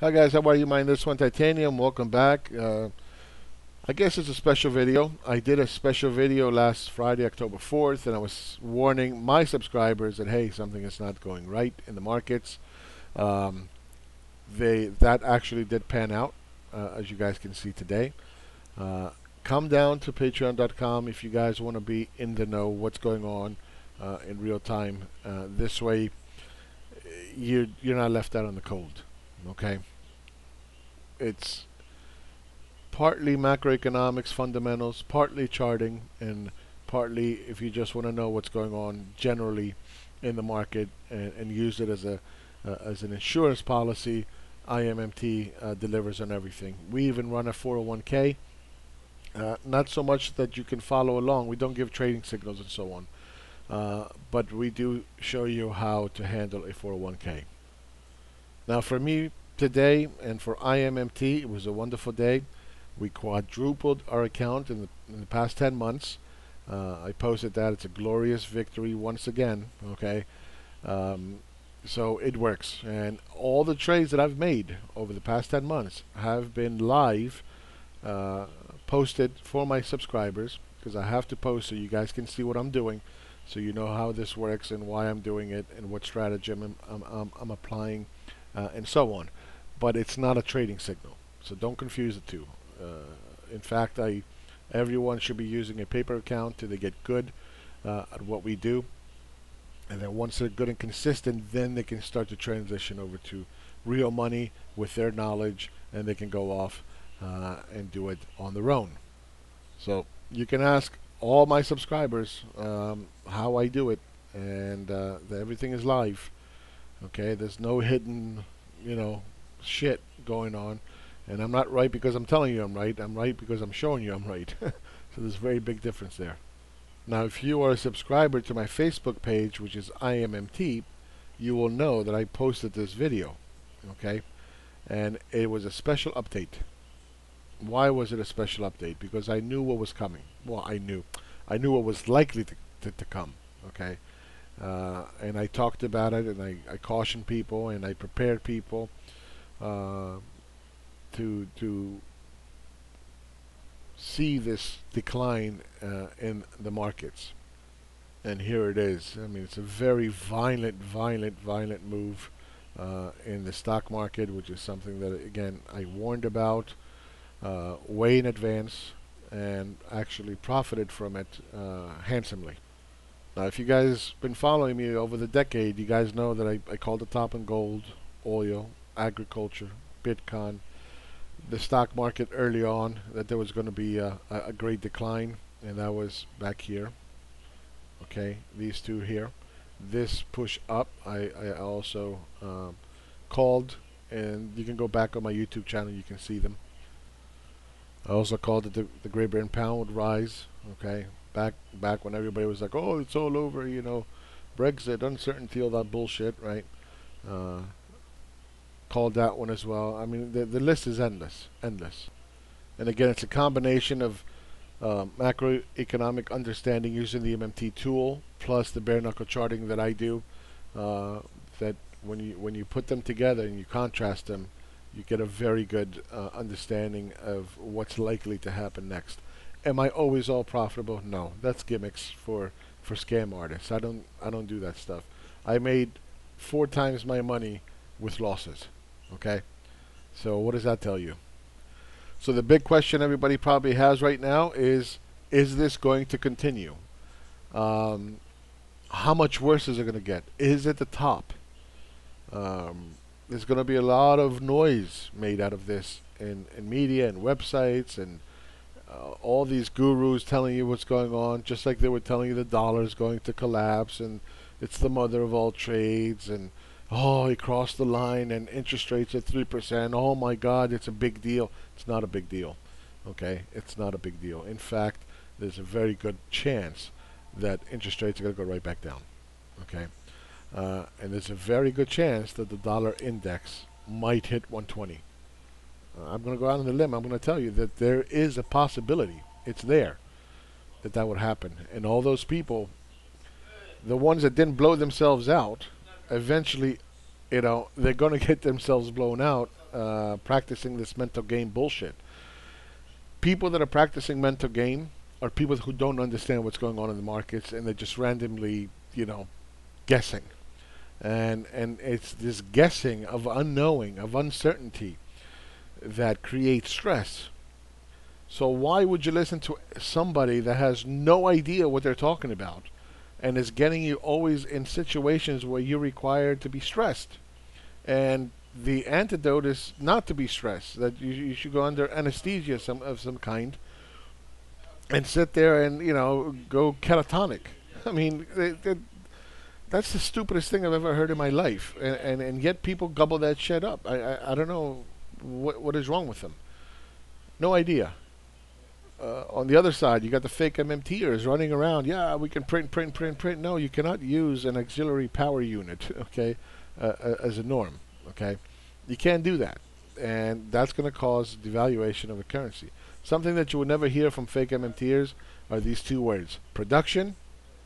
Hi guys, how are you? My name is One Titanium. Welcome back. I guess it's a special video. I did a special video last Friday, October 4th, and I was warning my subscribers that hey, something is not going right in the markets. Um, that actually did pan out, as you guys can see today. Uh, Come down to Patreon.com if you guys want to be in the know what's going on in real time. This way, you're not left out on the cold. Okay, it's partly macroeconomics fundamentals, partly charting, and partly if you just want to know what's going on generally in the market and use it as an insurance policy. IMMT delivers on everything. We even run a 401k. Not so much that you can follow along. We don't give trading signals and so on, but we do show you how to handle a 401k. Now, for me today and for IMMT, it was a wonderful day. We quadrupled our account in the past 10 months. I posted that. It's a glorious victory once again. Okay. Um, so it works. And all the trades that I've made over the past 10 months have been live, uh, posted for my subscribers because I have to post so you guys can see what I'm doing. So you know how this works and why I'm doing it and what strategy I'm applying and so on. But it's not a trading signal. So don't confuse the two. In fact, everyone should be using a paper account till they get good at what we do, and then once they're good and consistent, then they can start to transition over to real money with their knowledge, and they can go off and do it on their own. So you can ask all my subscribers how I do it, and everything is live. Okay, there's no hidden, you know, shit going on. And I'm not right because I'm telling you I'm right. I'm right because I'm showing you I'm right. So there's a very big difference there. Now, if you are a subscriber to my Facebook page, which is IMMT, you will know that I posted this video. Okay? And it was a special update. Why was it a special update? Because I knew what was coming. Well, I knew. I knew what was likely to come. Okay? And I talked about it, and I cautioned people, and I prepared people to see this decline in the markets. And here it is. I mean, it's a very violent move in the stock market, which is something that, again, I warned about way in advance and actually profited from it handsomely. Now, if you guys been following me over the decade, you guys know that I called the top in gold, oil, agriculture, Bitcoin, the stock market early on, that there was going to be a great decline, and that was back here. Okay, these two here. This push up, I also called, and you can go back on my YouTube channel, you can see them. I also called that the Great Britain pound would rise. Okay, back when everybody was like, oh, it's all over, you know, Brexit, uncertainty, all that bullshit, right? Uh, Called that one as well. I mean, the list is endless, endless. And again, it's a combination of macroeconomic understanding using the MMT tool plus the bare knuckle charting that I do. That when you put them together and you contrast them, you get a very good understanding of what's likely to happen next. Am I always all profitable? No, that's gimmicks for scam artists. I don't do that stuff. I made 4 times my money with losses. Okay, so what does that tell you? So the big question everybody probably has right now is this going to continue? Um, how much worse is it going to get? Is it the top? There's going to be a lot of noise made out of this in media and websites and all these gurus telling you what's going on, just like they were telling you the dollar is going to collapse and it's the mother of all trades, and oh, he crossed the line and interest rates at 3%. Oh my God, it's a big deal. It's not a big deal. Okay, it's not a big deal. In fact, there's a very good chance that interest rates are going to go right back down. Okay, and there's a very good chance that the dollar index might hit 120. I'm going to go out on the limb. I'm going to tell you that there is a possibility. It's there that that would happen, and all those people, the ones that didn't blow themselves out, eventually, you know, they're going to get themselves blown out practicing this mental game bullshit. People that are practicing mental game are people who don't understand what's going on in the markets, and they're just randomly, guessing. And it's this guessing of unknowing, of uncertainty, that creates stress. So why would you listen to somebody that has no idea what they're talking about and is getting you always in situations where you're required to be stressed? And the antidote is not to be stressed, that you should go under anesthesia of some kind and sit there and, go catatonic. I mean, that's the stupidest thing I've ever heard in my life. And yet people gobble that shit up. I don't know what is wrong with them. No idea. On the other side, you got the fake MMTers running around. Yeah, we can print. No, you cannot use an auxiliary power unit, okay, as a norm, okay? You can't do that. And that's going to cause devaluation of a currency. Something that you would never hear from fake MMTers are these two words: production,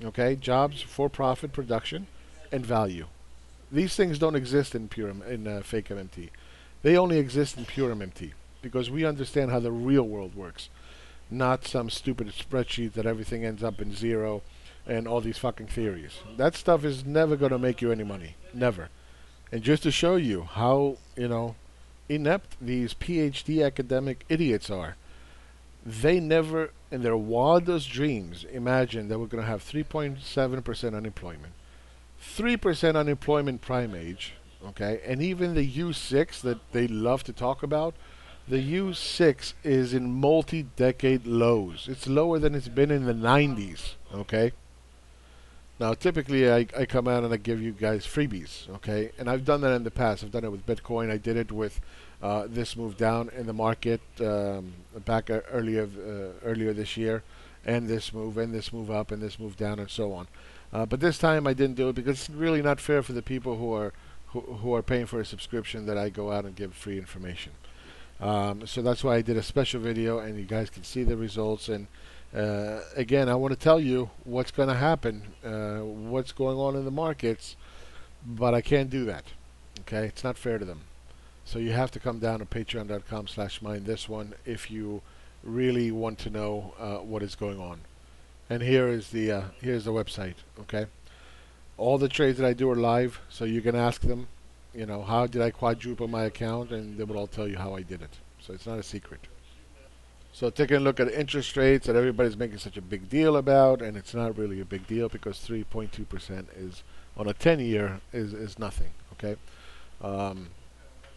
okay, jobs, for-profit production, and value. These things don't exist in fake MMT. They only exist in pure MMT because we understand how the real world works, not some stupid spreadsheet that everything ends up in zero and all these fucking theories. That stuff is never going to make you any money. Never. And just to show you how, inept these PhD academic idiots are, they never, in their wildest dreams, imagined that we're going to have 3.7% unemployment, 3% unemployment prime age, okay? And even the U6 that they love to talk about, the U6 is in multi-decade lows. It's lower than it's been in the 90s, okay? Now, typically, I come out and I give you guys freebies, okay? And I've done that in the past. I've done it with Bitcoin. I did it with this move down in the market back earlier this year, and this move up, and this move down, and so on. But this time I didn't do it because it's really not fair for the people who are paying for a subscription that I go out and give free information. So that's why I did a special video, and you guys can see the results. And again, I want to tell you what's going to happen, what's going on in the markets, but I can't do that. Okay, it's not fair to them. So you have to come down to patreon.com/mindthisone if you really want to know what is going on. And here's the website. Okay, all the trades that I do are live, so you can ask them, how did I quadruple my account, and they will all tell you how I did it. So it's not a secret. So taking a look at interest rates that everybody's making such a big deal about, and it's not really a big deal because 3.2% is on a 10-year is nothing. Okay.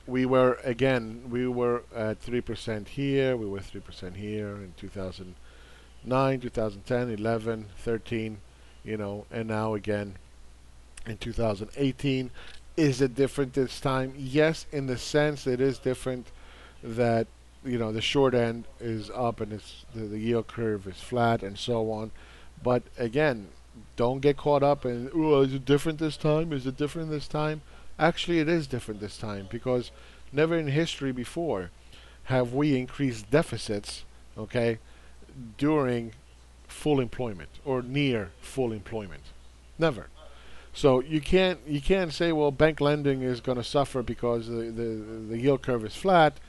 We were at 3% here. We were 3% here in 2009, 2010, 11, 13, and now again in 2018. Is it different this time? Yes, in the sense it is different that the short end is up and the yield curve is flat and so on. But again, don't get caught up in, is it different this time? Is it different this time? Actually, it is different this time because never in history before have we increased deficits, okay, during full employment or near full employment. Never. So you can't say, well, bank lending is going to suffer because the yield curve is flat,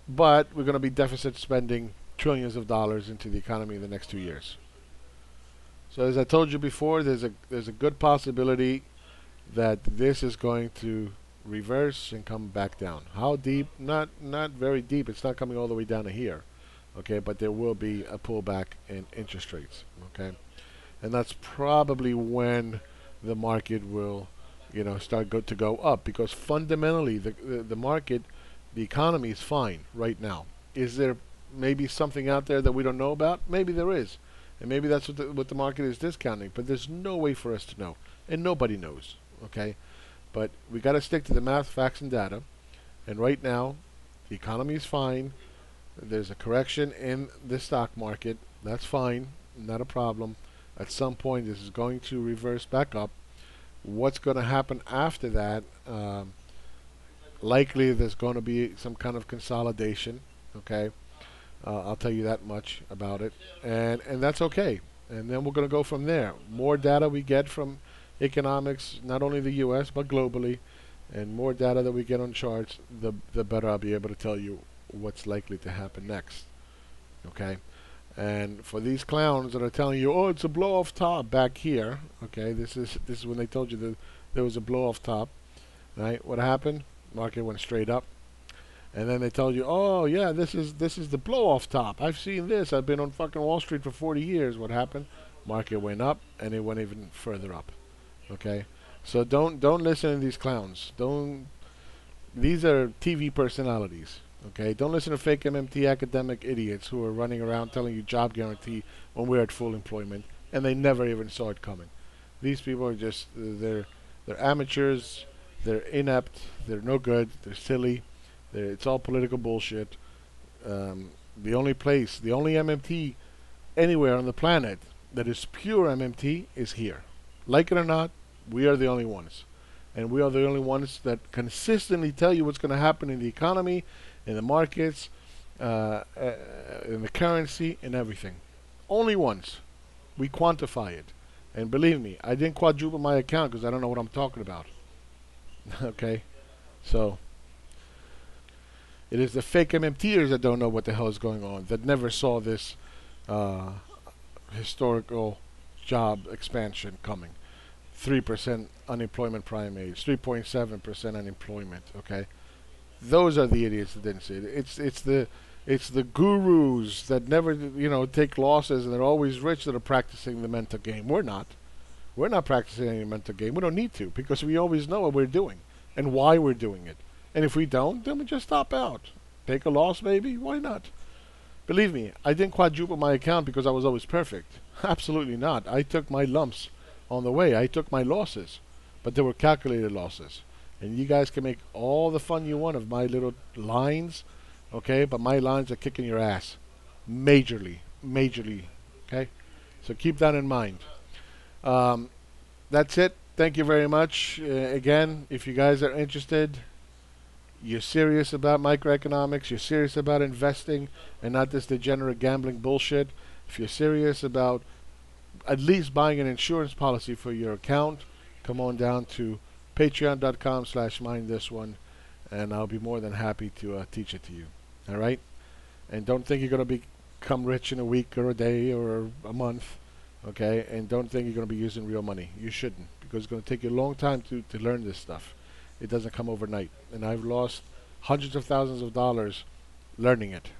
but we're going to be deficit spending trillions of dollars into the economy in the next 2 years. So as I told you before, there's a good possibility that this is going to reverse and come back down. How deep? Not very deep. It's not coming all the way down to here, okay? But there will be a pullback in interest rates, okay? And that's probably when the market will, start to go up, because fundamentally the market, the economy is fine right now. Is there maybe something out there that we don't know about? Maybe there is, and maybe that's what the market is discounting. But there's no way for us to know, and nobody knows. Okay, but we got to stick to the math, facts, and data. And right now, the economy is fine. There's a correction in the stock market. That's fine, not a problem. At some point, this is going to reverse back up. What's going to happen after that? Likely, there's going to be some kind of consolidation. Okay, I'll tell you that much about it, and that's okay. And then we're going to go from there. More data we get from economics, not only the U.S. but globally, And more data that we get on charts, the better I'll be able to tell you what's likely to happen next. Okay? And for these clowns that are telling you, oh, it's a blow off top back here, okay, this is when they told you that there was a blow off top, right? What happened? Market went straight up. And then they told you, oh yeah, this is the blow off top. I've seen this. I've been on fucking Wall Street for 40 years. What happened? Market went up and it went even further up. Okay? So don't listen to these clowns. Don't These are TV personalities. Okay? Don't listen to fake MMT academic idiots who are running around telling you job guarantee when we're at full employment and they never even saw it coming. These people are just they're amateurs, they're inept, they're no good, they're silly. It's all political bullshit. The only MMT anywhere on the planet that is pure MMT is here. Like it or not, we are the only ones. And we are the only ones that consistently tell you what's going to happen in the economy, in the markets, in the currency, and everything. Only ones. We quantify it. And believe me, I didn't quadruple my account because I don't know what I'm talking about. Okay? So it is the fake MMTers that don't know what the hell is going on, that never saw this historical job expansion coming. 3% unemployment prime age, 3.7% unemployment. Okay, those are the idiots that didn't see it. It's the gurus that never take losses and they're always rich that are practicing the mental game. We're not. We're not practicing any mental game. We don't need to because we always know what we're doing and why we're doing it. And if we don't, then we just stop out. Take a loss, maybe? Why not? Believe me, I didn't quadruple my account because I was always perfect. Absolutely not. I took my lumps on the way. I took my losses. But they were calculated losses. And you guys can make all the fun you want of my little lines, okay? But my lines are kicking your ass. Majorly. Majorly. Okay? So keep that in mind. That's it. Thank you very much. Again, if you guys are interested, you're serious about microeconomics, you're serious about investing and not this degenerate gambling bullshit, if you're serious about at least buying an insurance policy for your account, come on down to patreon.com/mindthisone and I'll be more than happy to teach it to you. All right? And don't think you're going to become rich in a week or a day or a month. Okay? And don't think you're going to be using real money. You shouldn't, because it's going to take you a long time to learn this stuff. It doesn't come overnight. And I've lost hundreds of thousands of dollars learning it.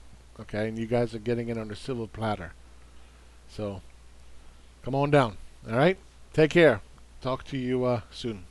Okay? And you guys are getting it on a silver platter. So, come on down. All right? Take care. Talk to you soon.